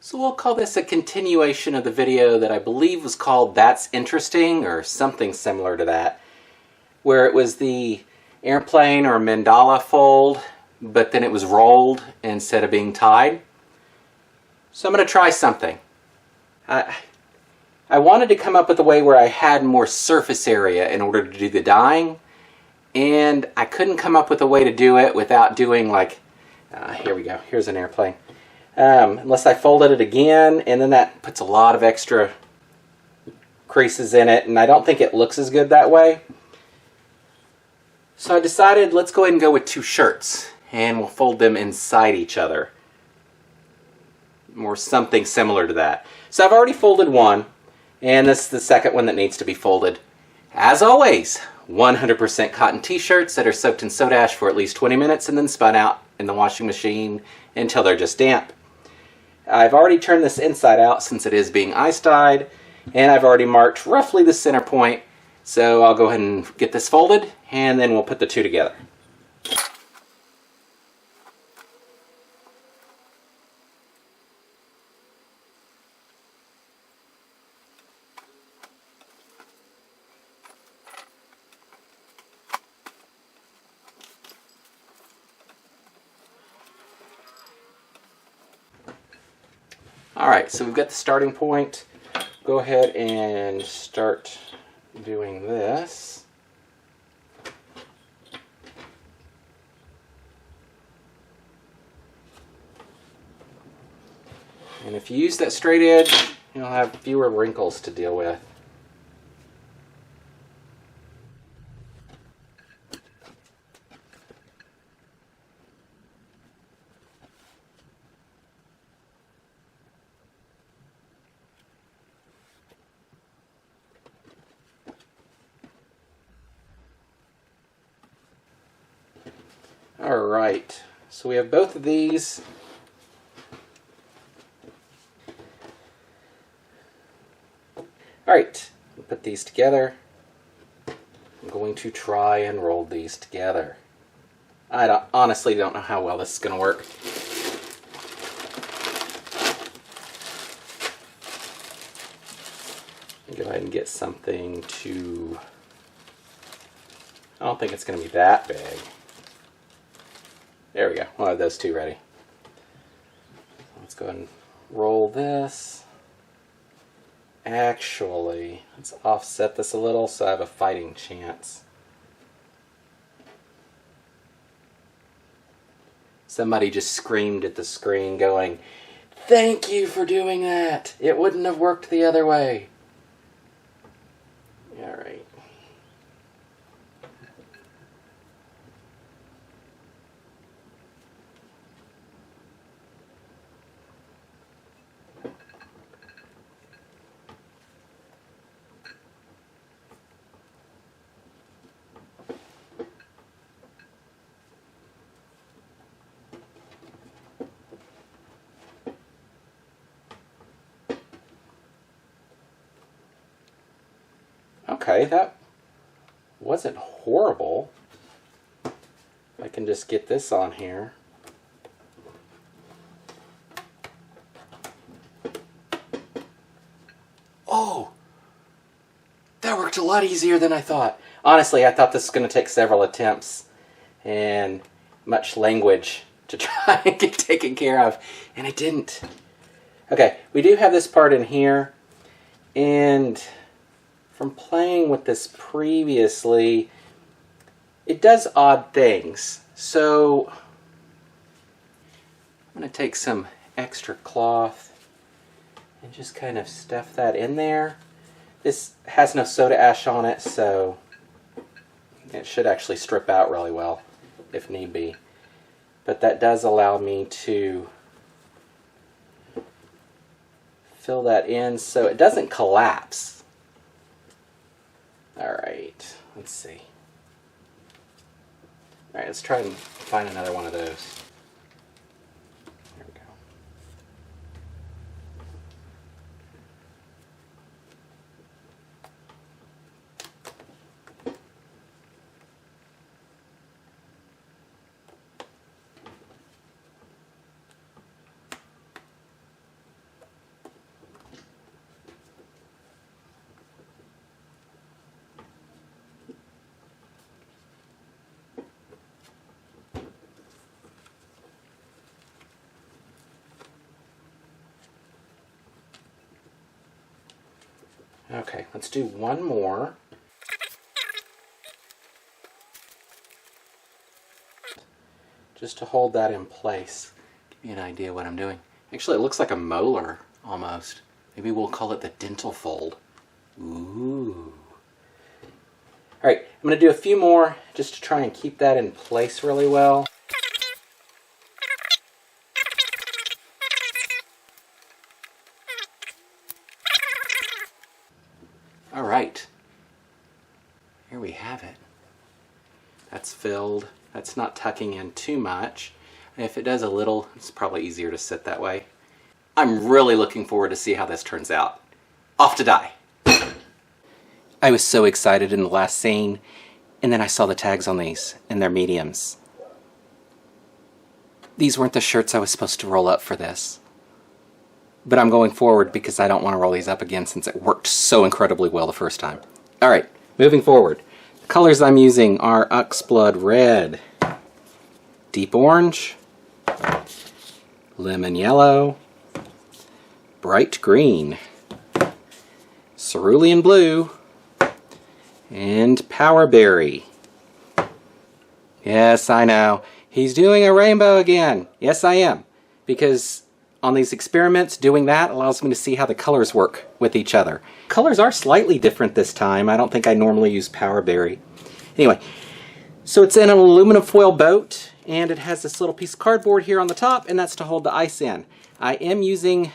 So we'll call this a continuation of the video that I believe was called That's Interesting, or something similar to that, where it was the airplane or mandala fold, but then it was rolled instead of being tied. So I'm going to try something. I wanted to come up with a way where I had more surface area in order to do the dyeing, and I couldn't come up with a way to do it without doing like, here we go, here's an airplane. Unless I folded it again, and then that puts a lot of extra creases in it, and I don't think it looks as good that way. So I decided let's go ahead and go with two shirts, and we'll fold them inside each other. Or something similar to that. So I've already folded one, and this is the second one that needs to be folded. As always, 100% cotton t-shirts that are soaked in soda ash for at least 20 minutes and then spun out in the washing machine until they're just damp. I've already turned this inside out since it is being ice dyed, and I've already marked roughly the center point, so I'll go ahead and get this folded, and then we'll put the two together. Alright, so we've got the starting point. Go ahead and start doing this. And if you use that straight edge, you'll have fewer wrinkles to deal with. Alright, so we have both of these. Alright, we'll put these together. I'm going to try and roll these together. I honestly don't know how well this is going to work. Go ahead and get something to... I don't think it's going to be that big. There we go. We'll have those two ready. Let's go ahead and roll this. Actually, let's offset this a little so I have a fighting chance. Somebody just screamed at the screen going, "Thank you for doing that! It wouldn't have worked the other way." Alright. Okay, that wasn't horrible. I can just get this on here. Oh! That worked a lot easier than I thought. Honestly, I thought this was going to take several attempts and much language to try and get taken care of, and it didn't. Okay, we do have this part in here, and from playing with this previously, it does odd things. So I'm going to take some extra cloth and just kind of stuff that in there. This has no soda ash on it, so it should actually strip out really well if need be. But that does allow me to fill that in so it doesn't collapse. Alright, let's see. Alright, let's try and find another one of those. There we go. Okay, let's do one more. Just to hold that in place. Give you an idea what I'm doing. Actually, it looks like a molar almost. Maybe we'll call it the dental fold. Ooh. All right, I'm going to do a few more just to try and keep that in place really well. All right, here we have it. That's filled. That's not tucking in too much. And if it does a little, it's probably easier to sit that way. I'm really looking forward to see how this turns out. Off to dye. I was so excited in the last scene, and then I saw the tags on these, and they're mediums. These weren't the shirts I was supposed to roll up for this. But I'm going forward because I don't want to roll these up again since it worked so incredibly well the first time. Alright, moving forward. The colors I'm using are Uxblood Red, Deep Orange, Lemon Yellow, Bright Green, Cerulean Blue, and Power Berry. Yes, I know. He's doing a rainbow again. Yes, I am. Because on these experiments, doing that allows me to see how the colors work with each other. Colors are slightly different this time. I don't think I normally use Power Berry. Anyway, so it's in an aluminum foil boat, and it has this little piece of cardboard here on the top, and that's to hold the ice in. I am using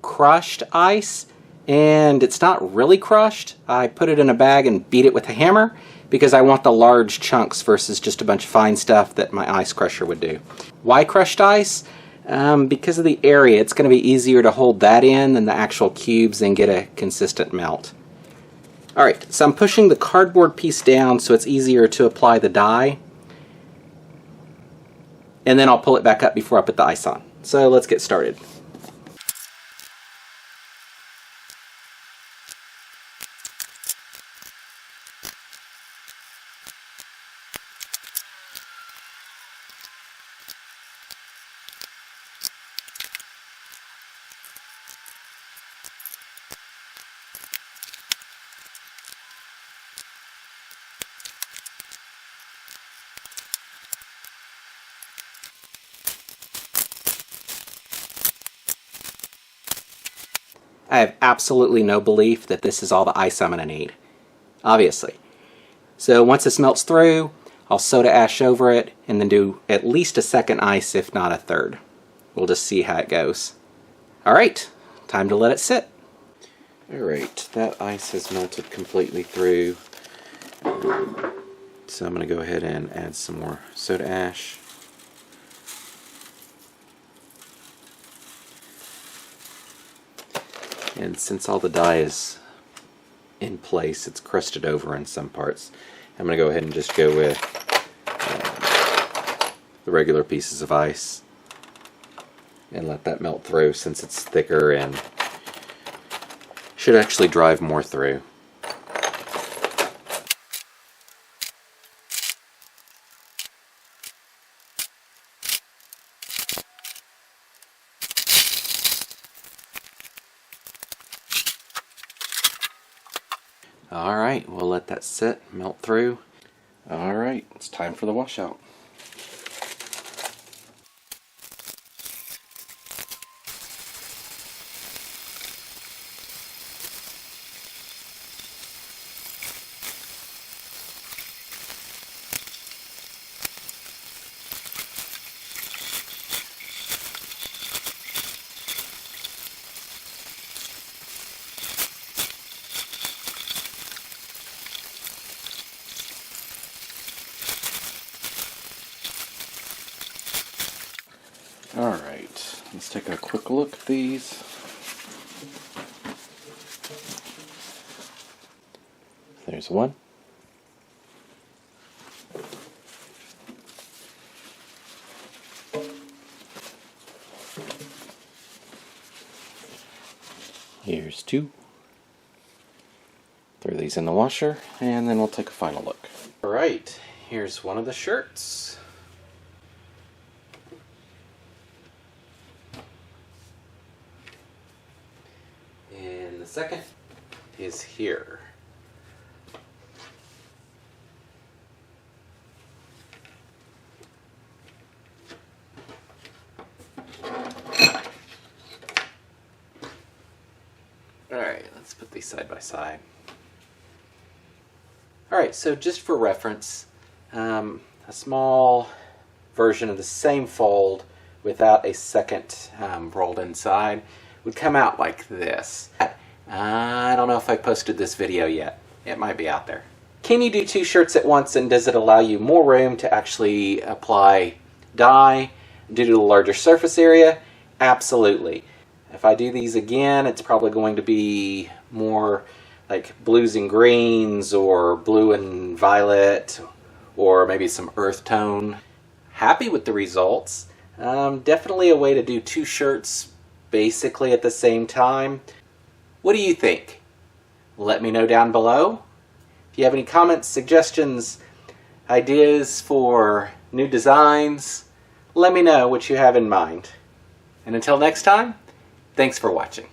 crushed ice, and it's not really crushed. I put it in a bag and beat it with a hammer because I want the large chunks versus just a bunch of fine stuff that my ice crusher would do. Why crushed ice? Because of the area. It's going to be easier to hold that in than the actual cubes and get a consistent melt. Alright, so I'm pushing the cardboard piece down so it's easier to apply the dye. And then I'll pull it back up before I put the ice on. So let's get started. I have absolutely no belief that this is all the ice I'm going to need, obviously. So once this melts through, I'll soda ash over it and then do at least a second ice, if not a third. We'll just see how it goes. Alright, time to let it sit. Alright, that ice has melted completely through. So I'm going to go ahead and add some more soda ash. And since all the dye is in place, it's crusted over in some parts, I'm going to go ahead and just go with the regular pieces of ice and let that melt through since it's thicker and should actually drive more through. Alright, we'll let that sit, melt through. Alright, it's time for the washout. Alright, let's take a quick look at these. There's one. Here's two. Throw these in the washer, and then we'll take a final look. Alright, here's one of the shirts. And the second. is here. Alright, let's put these side by side. Alright, so just for reference, a small version of the same fold without a second rolled inside would come out like this. I don't know if I posted this video yet. It might be out there. Can you do 2 shirts at once, and does it allow you more room to actually apply dye due to the larger surface area? Absolutely. If I do these again, it's probably going to be more like blues and greens, or blue and violet, or maybe some earth tone. Happy with the results. Definitely a way to do 2 shirts basically at the same time. What do you think? Let me know down below. If you have any comments, suggestions, ideas for new designs, let me know what you have in mind. And until next time, thanks for watching.